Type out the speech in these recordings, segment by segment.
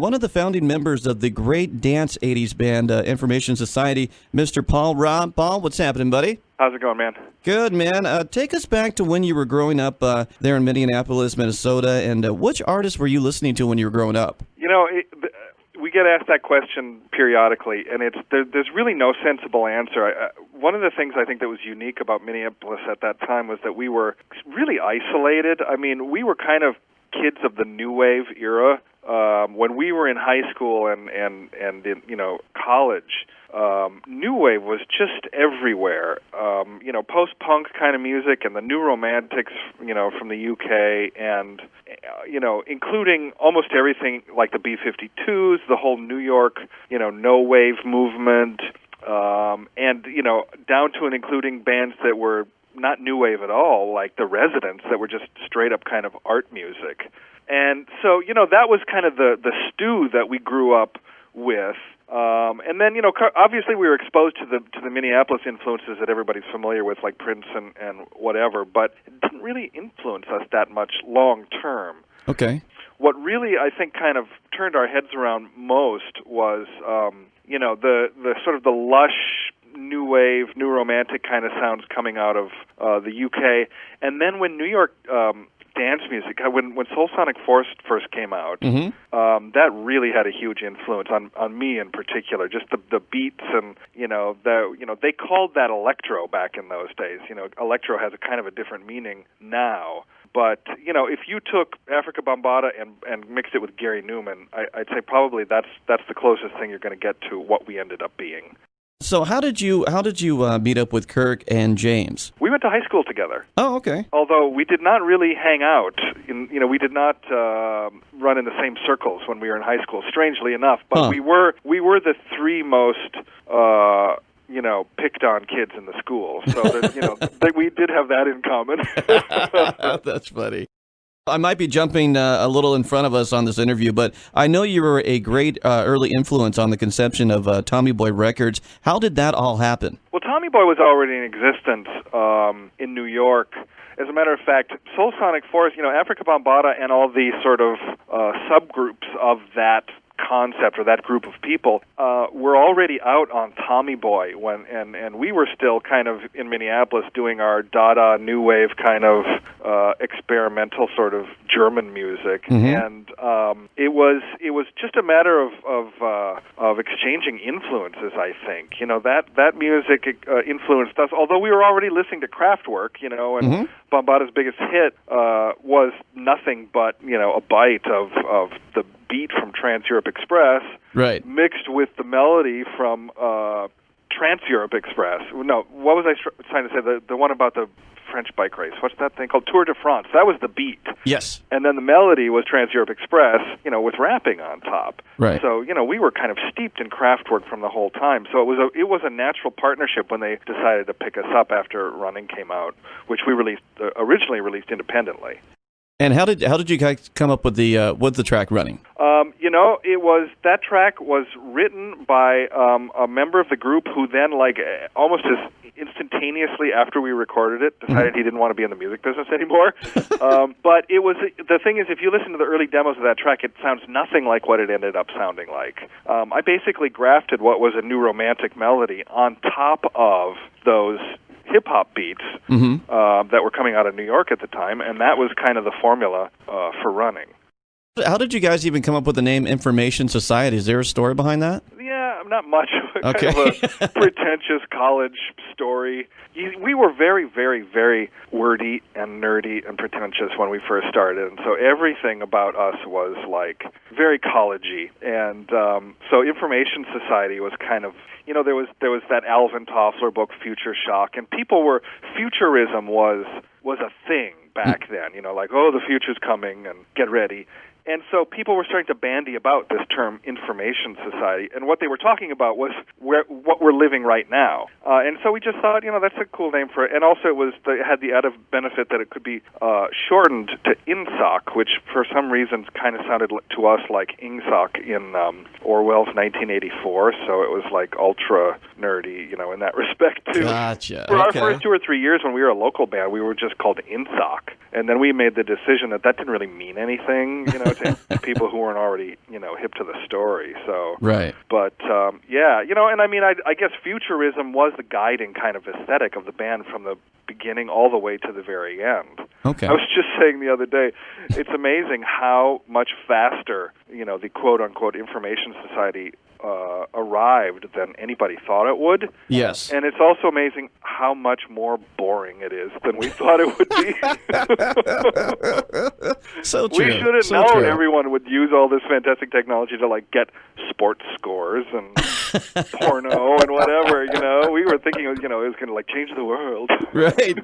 one of the founding members of the great dance 80s band Information Society, Mr. Paul Robb. Paul, what's happening, buddy? How's it going, man? Good, man. Take us back to when you were growing up there in Minneapolis, Minnesota, and which artists were you listening to when you were growing up? You know, we get asked that question periodically, and there's really no sensible answer. One of the things I think that was unique about Minneapolis at that time was that we were really isolated. I mean, we were kind of kids of the new wave era. When we were in high school and in college, new wave was just everywhere. Post-punk kind of music and the new romantics, from the UK, and including almost everything like the B-52s, the whole New York, no wave movement, and down to and including bands that were not new wave at all, like the Residents, that were just straight up kind of art music. And so, that was kind of the stew that we grew up with. And then, obviously we were exposed to the Minneapolis influences that everybody's familiar with, like Prince and whatever, but it didn't really influence us that much long term. Okay. What really, I think, kind of turned our heads around most was, the sort of the lush, new wave, new romantic kind of sounds coming out of the UK. And then when New York dance music, when Soul Sonic Force first came out, that really had a huge influence on me in particular. Just the beats and they called that electro back in those days. Electro has a kind of a different meaning now. But if you took Africa Bambaataa and mixed it with Gary Newman, I'd say probably that's the closest thing you're going to get to what we ended up being. So how did you meet up with Kirk and James? We went to high school together. Oh, okay. Although we did not really hang out. We did not run in the same circles when we were in high school, strangely enough. But we were the three most picked on kids in the school. So we did have that in common. That's funny. I might be jumping a little in front of us on this interview, but I know you were a great early influence on the conception of Tommy Boy Records. How did that all happen? Well, Tommy Boy was already in existence in New York. As a matter of fact, Soul Sonic Force, Africa Bambaataa and all the sort of subgroups of that concept or that group of people were already out on Tommy Boy and we were still kind of in Minneapolis doing our Dada new wave kind of experimental sort of German music, and it was just a matter of exchanging influences. I think that music influenced us, although we were already listening to Kraftwerk, and Bambaata's biggest hit was nothing but a bite of the beat from Trans-Europe Express, right, mixed with the melody from Trans-Europe Express. No, what was I trying to say? The one about the French bike race. What's that thing called? Tour de France. That was the beat. Yes. And then the melody was Trans-Europe Express, with rapping on top. Right. So, we were kind of steeped in Kraftwerk from the whole time. So it was a natural partnership when they decided to pick us up after Running came out, which we originally released independently. And how did you guys come up with the track Running? That track was written by a member of the group who then, almost as instantaneously after we recorded it, decided he didn't want to be in the music business anymore. But the thing is, if you listen to the early demos of that track, it sounds nothing like what it ended up sounding like. I basically grafted what was a new romantic melody on top of those hip-hop beats that were coming out of New York at the time, and that was kind of the formula for Running. How did you guys even come up with the name Information Society? Is there a story behind that? Yeah, not much. Okay. Kind of a pretentious college story. We were very, very, very wordy and nerdy and pretentious when we first started, and so everything about us was very college-y. And so Information Society was kind of, there was that Alvin Toffler book, Future Shock, and futurism was a thing back then. The future's coming and get ready. And so people were starting to bandy about this term Information Society, and what they were talking about was what we're living right now. And so we just thought, that's a cool name for it. And also it had the added benefit that it could be shortened to INSOC, which for some reasons kind of sounded to us like INGSOC in Orwell's 1984, so it was ultra nerdy, in that respect too. Gotcha. For our first 2 or 3 years when we were a local band, we were just called INSOC. And then we made the decision that didn't really mean anything, to people who weren't already, hip to the story. So, right. But yeah, and I mean, I guess futurism was the guiding kind of aesthetic of the band from the beginning all the way to the very end. Okay. I was just saying the other day, it's amazing how much faster, the quote-unquote information society arrived than anybody thought it would. Yes. And it's also amazing how much more boring it is than we thought it would be. So true. We should have known everyone would use all this fantastic technology to, get sports scores and porno and whatever, We were thinking, it was going to, change the world. Right.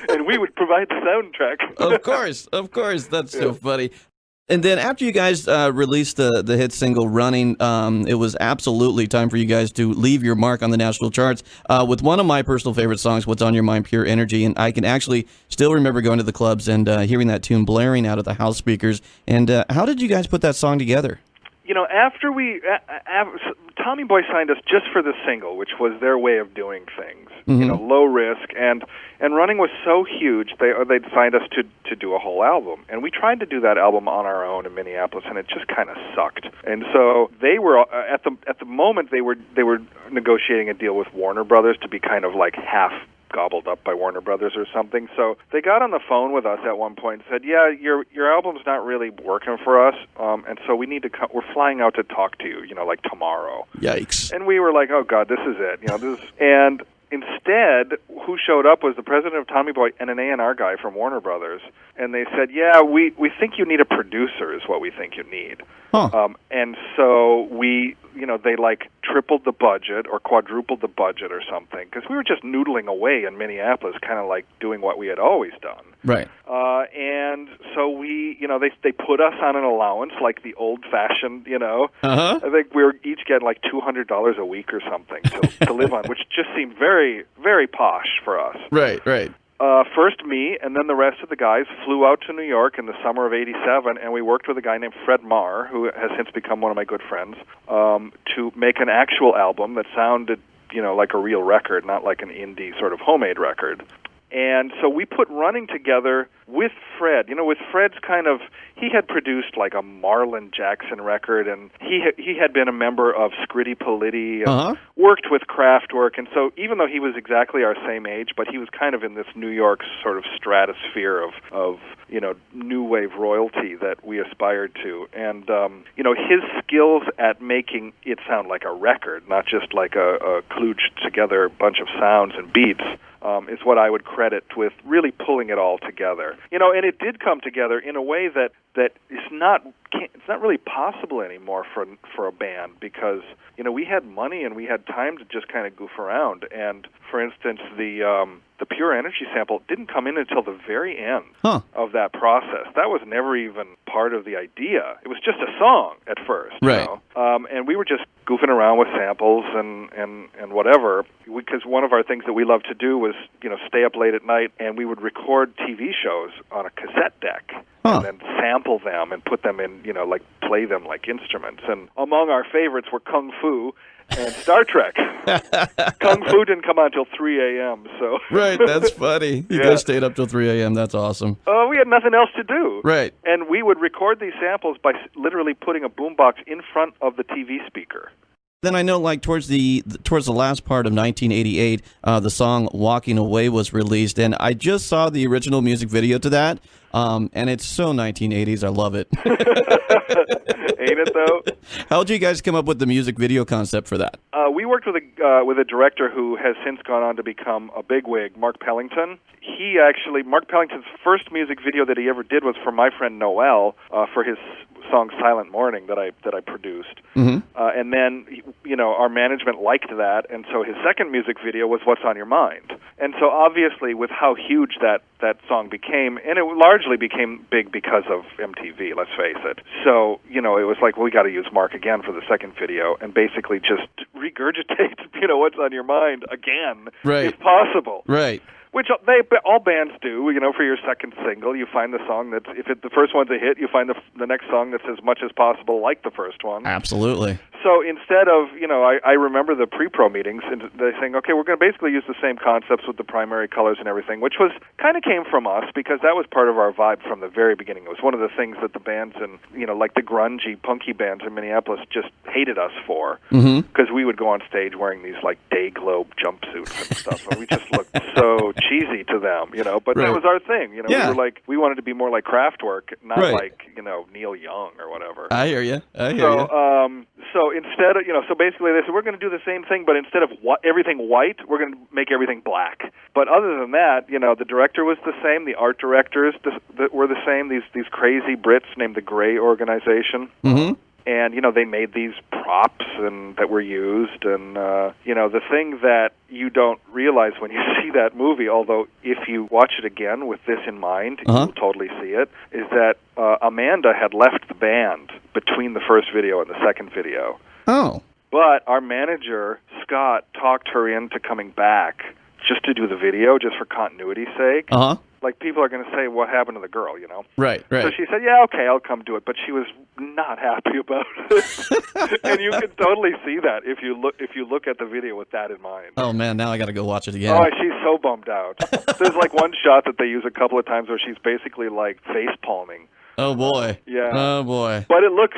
And we would provide the soundtrack. Of course. That's so funny. And then after you guys released the hit single Running, it was absolutely time for you guys to leave your mark on the national charts with one of my personal favorite songs, What's on Your Mind, Pure Energy. And I can actually still remember going to the clubs and hearing that tune blaring out of the house speakers. And how did you guys put that song together? After Tommy Boy signed us just for the single, which was their way of doing things, low risk, and Running was so huge, they'd signed us to do a whole album, and we tried to do that album on our own in Minneapolis, and it just kind of sucked. And so they were at the moment they were negotiating a deal with Warner Brothers to be kind of like half gobbled up by Warner Brothers or something. So they got on the phone with us at one point and said, "Yeah, your album's not really working for us, and so we need to we're flying out to talk to you, like tomorrow." Yikes! And we were like, "Oh God, this is it." And instead, who showed up was the president of Tommy Boy and an A&R guy from Warner Brothers, and they said, "Yeah, we think you need a producer is what we think you need." Huh. And so they tripled the budget or quadrupled the budget or something, because we were just noodling away in Minneapolis, kind of like doing what we had always done. Right. And so they put us on an allowance, like the old-fashioned, Uh-huh. I think we were each getting like $200 a week or something to live on, which just seemed very, very posh for us. Right. First me, and then the rest of the guys flew out to New York in the summer of '87, and we worked with a guy named Fred Marr, who has since become one of my good friends, to make an actual album that sounded, like a real record, not like an indie sort of homemade record. And so we put Running together with Fred. With Fred's he had produced like a Marlon Jackson record, and he had been a member of Scritti Politti, and worked with Kraftwerk, and so even though he was exactly our same age, but he was kind of in this New York sort of stratosphere of new wave royalty that we aspired to. And his skills at making it sound like a record, not just like a kludged together bunch of sounds and beats, is what I would credit with really pulling it all together. And it did come together in a way that it's not really possible anymore for a band, because we had money and we had time to just kind of goof around. And for instance, the Pure Energy sample didn't come in until the very end of that process. That was never even part of the idea. It was just a song at first, right? And we were just goofing around with samples and whatever, because one of our things that we loved to do was stay up late at night, and we would record TV shows on a cassette deck and then sample them and put them in, play them like instruments. And among our favorites were Kung Fu and Star Trek. Kung Fu didn't come on until 3 a.m., so... Right, that's funny. You guys stayed up till 3 a.m., that's awesome. Oh, we had nothing else to do. Right. And we would record these samples by literally putting a boombox in front of the TV speaker. Then I know, towards the last part of 1988, the song "Walking Away" was released, and I just saw the original music video to that, and it's so 1980s. I love it. Ain't it though? How did you guys come up with the music video concept for that? We worked with a director who has since gone on to become a bigwig, Mark Pellington. Mark Pellington's first music video that he ever did was for my friend Noel, for his song "Silent Morning" that I produced. Mm-hmm. And then our management liked that, and so his second music video was "What's on Your Mind." And so obviously, with how huge that song became, and it largely became big because of MTV, let's face it. So it was like, well, we got to use Mark again for the second video, and basically just regurgitate "What's on Your Mind" again, if possible. Right. Which all bands do, for your second single. You find the song that's, the first one's a hit, you find the next song that's as much as possible like the first one. Absolutely. So instead of, I remember the pre-pro meetings, and they're saying, okay, we're going to basically use the same concepts with the primary colors and everything, which was kind of came from us because that was part of our vibe from the very beginning. It was one of the things that the bands and, like the grungy, punky bands in Minneapolis just hated us for, because we would go on stage wearing these like day globe jumpsuits and stuff, and we just looked so cheesy to them, but that was our thing. We were like, we wanted to be more like Kraftwerk, not like, Neil Young or whatever. I hear you. So instead of, so basically they said, we're going to do the same thing, but instead of everything white, we're going to make everything black. But other than that, the director was the same, the art directors were the same, these crazy Brits named the Grey Organization. And, they made these props that were used. And, the thing that you don't realize when you see that movie, although if you watch it again with this in mind, you'll totally see it, is that Amanda had left the band between the first video and the second video. Oh. But our manager, Scott, talked her into coming back just to do the video, just for continuity's sake. Like, people are going to say, what happened to the girl, Right. So she said, yeah, okay, I'll come do it. But she was not happy about it. And you can totally see that if you look at the video with that in mind. Oh, man, now I got to go watch it again. Oh, she's so bummed out. There's like one shot that they use a couple of times where she's basically like face-palming. Oh, boy. Yeah. Oh, boy. But it looks,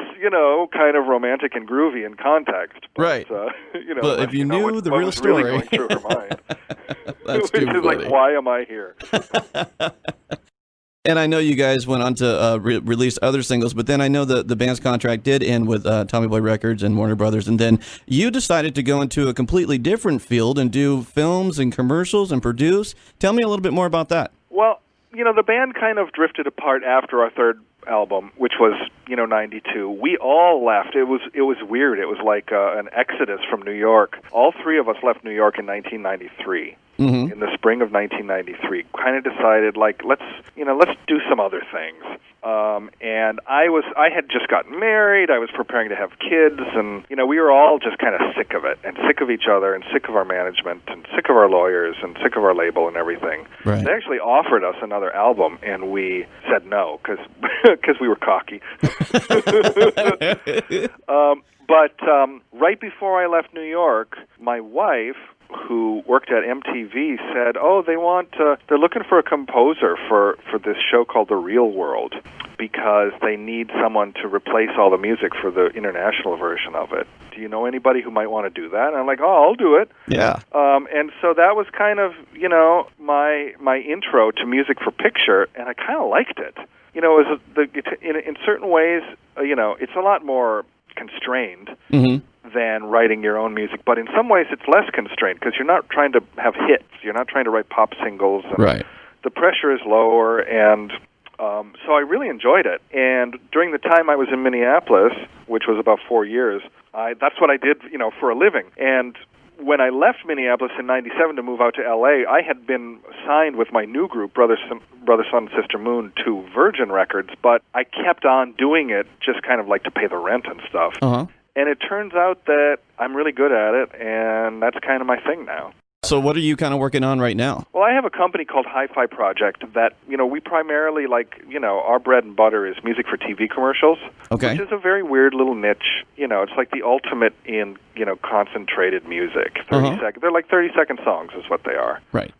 kind of romantic and groovy in context. But, right. But if you knew the real story. Really going through her mind. That's Which too is funny. like, why am I here? And I know you guys went on to release other singles, but then I know the band's contract did end with Tommy Boy Records and Warner Brothers, and then you decided to go into a completely different field and do films and commercials and produce. Tell me a little bit more about that. Well, the band kind of drifted apart after our third album, which was, 92. We all left. It was weird. It was like an exodus from New York. All three of us left New York in 1993. In the spring of 1993, kind of decided, like, let's do some other things. And I had just gotten married. I was preparing to have kids, and we were all just kind of sick of it, and sick of each other, and sick of our management, and sick of our lawyers, and sick of our label and everything. Right. They actually offered us another album, and we said no because we were cocky. But right before I left New York, my wife, who worked at MTV, said, "Oh, they're looking for a composer for this show called The Real World, because they need someone to replace all the music for the international version of it. Do you know anybody who might want to do that?" And I'm like, "Oh, I'll do it." Yeah. And so that was kind of, my intro to music for picture, and I kind of liked it. It was in certain ways, it's a lot more constrained than writing your own music, but in some ways it's less constrained because you're not trying to have hits. You're not trying to write pop singles. And right. The pressure is lower, and so I really enjoyed it. And during the time I was in Minneapolis, which was about 4 years, that's what I did, for a living. And when I left Minneapolis in 97 to move out to L.A., I had been signed with my new group, Brother, Sun, Sister Moon, to Virgin Records, but I kept on doing it just kind of like to pay the rent and stuff. And it turns out that I'm really good at it, and that's kind of my thing now. So what are you kind of working on right now? Well, I have a company called Hi-Fi Project that, we primarily, our bread and butter is music for TV commercials, okay, which is a very weird little niche. It's like the ultimate in, concentrated music. 30 second. They're like 30-second songs is what they are. Right.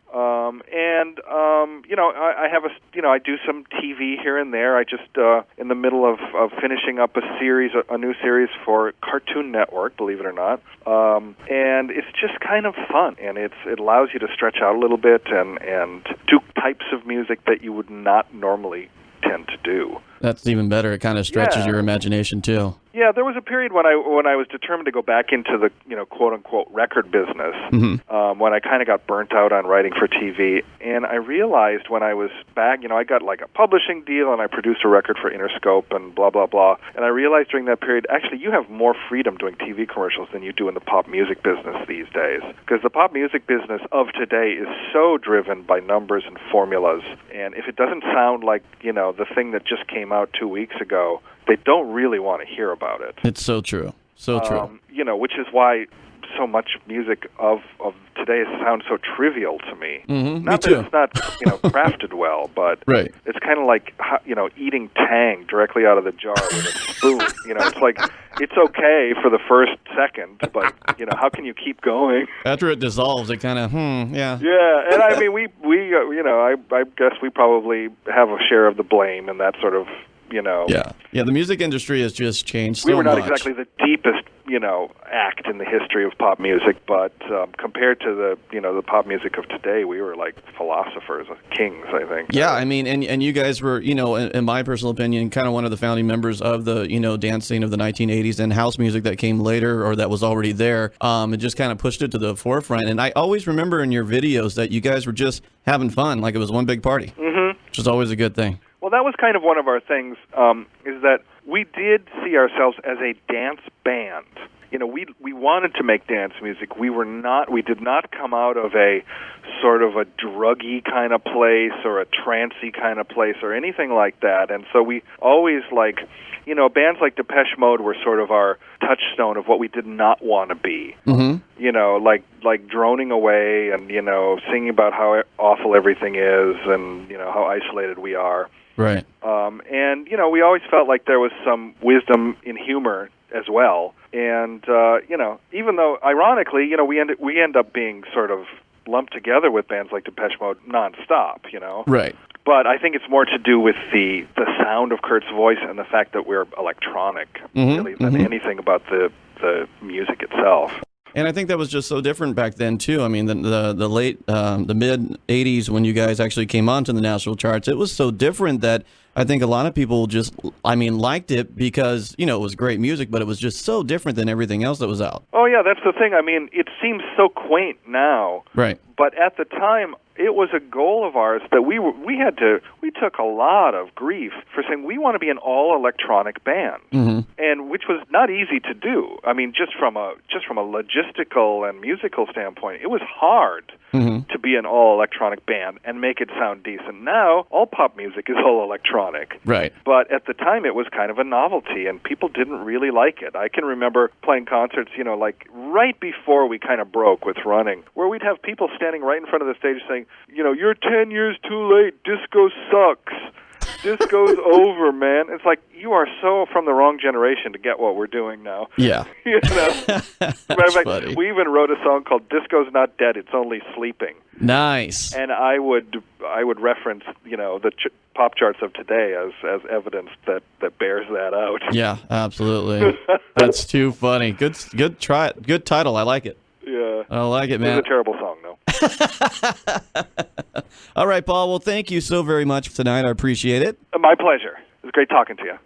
I have I do some TV here and there. I just in the middle of finishing up a new series for Cartoon Network, believe it or not. And it's just kind of fun, and it allows you to stretch out a little bit and do types of music that you would not normally tend to do. That's even better. It kind of stretches your imagination too. Yeah, there was a period when I was determined to go back into the quote unquote record business, when I kind of got burnt out on writing for TV, and I realized when I was back, I got like a publishing deal and I produced a record for Interscope and blah blah blah, and I realized during that period, actually, you have more freedom doing TV commercials than you do in the pop music business these days, because the pop music business of today is so driven by numbers and formulas, and if it doesn't sound like the thing that just came out 2 weeks ago, they don't really want to hear about it. It's so true. So true. Which is why so much music of today sounds so trivial to me. Mm-hmm. Not Me that too. it's not crafted well, but Right. it's kind of like eating Tang directly out of the jar with a spoon. It's like it's okay for the first second, but how can you keep going? After it dissolves, it kind of yeah. Yeah, and I mean we I guess we probably have a share of the blame in that sort of Yeah. The music industry has just changed so we were not much. exactly the deepest act in the history of pop music, but compared to the pop music of today, we were like philosophers, kings, I think. Yeah, I mean, and you guys were, in my personal opinion, kind of one of the founding members of the, dance scene of the 1980s and house music that came later or that was already there. It just kind of pushed it to the forefront. And I always remember in your videos that you guys were just having fun, like it was one big party, which is always a good thing. Well, that was kind of one of our things, is that we did see ourselves as a dance band. We wanted to make dance music. We did not come out of a sort of a druggy kind of place or a trancey kind of place or anything like that. And so we always bands like Depeche Mode were sort of our touchstone of what we did not want to be. Mm-hmm. Like droning away and, singing about how awful everything is and, how isolated we are. Right. And, we always felt like there was some wisdom in humor as well. And, even though, ironically, we end up being sort of lumped together with bands like Depeche Mode nonstop, Right. But I think it's more to do with the sound of Kurt's voice and the fact that we're electronic, really, than anything about the music itself. And I think that was just so different back then too. I mean, the mid '80s when you guys actually came onto the national charts, it was so different that I think a lot of people just, liked it because it was great music, but it was just so different than everything else that was out. Oh yeah, that's the thing. I mean, it seems so quaint now, right? But at the time, it was a goal of ours that we took a lot of grief for saying we want to be an all electronic band, and which was not easy to do. I mean, just from a logistical and musical standpoint, it was hard to be an all electronic band and make it sound decent. Now, all pop music is all electronic, right? But at the time, it was kind of a novelty, and people didn't really like it. I can remember playing concerts, like right before we kind of broke with running, where we'd have people standing right in front of the stage saying, you're 10 years too late. Disco sucks. Disco's over, man. It's like you are so from the wrong generation to get what we're doing now. Yeah. That's funny. We even wrote a song called "Disco's Not Dead; It's Only Sleeping." Nice. And I would reference the pop charts of today as evidence that bears that out. Yeah, absolutely. That's too funny. Good try. Good title. I like it. Yeah. I like it, man. It's a terrible song, though. All right, Paul. Well, thank you so very much for tonight. I appreciate it. My pleasure. It was great talking to you.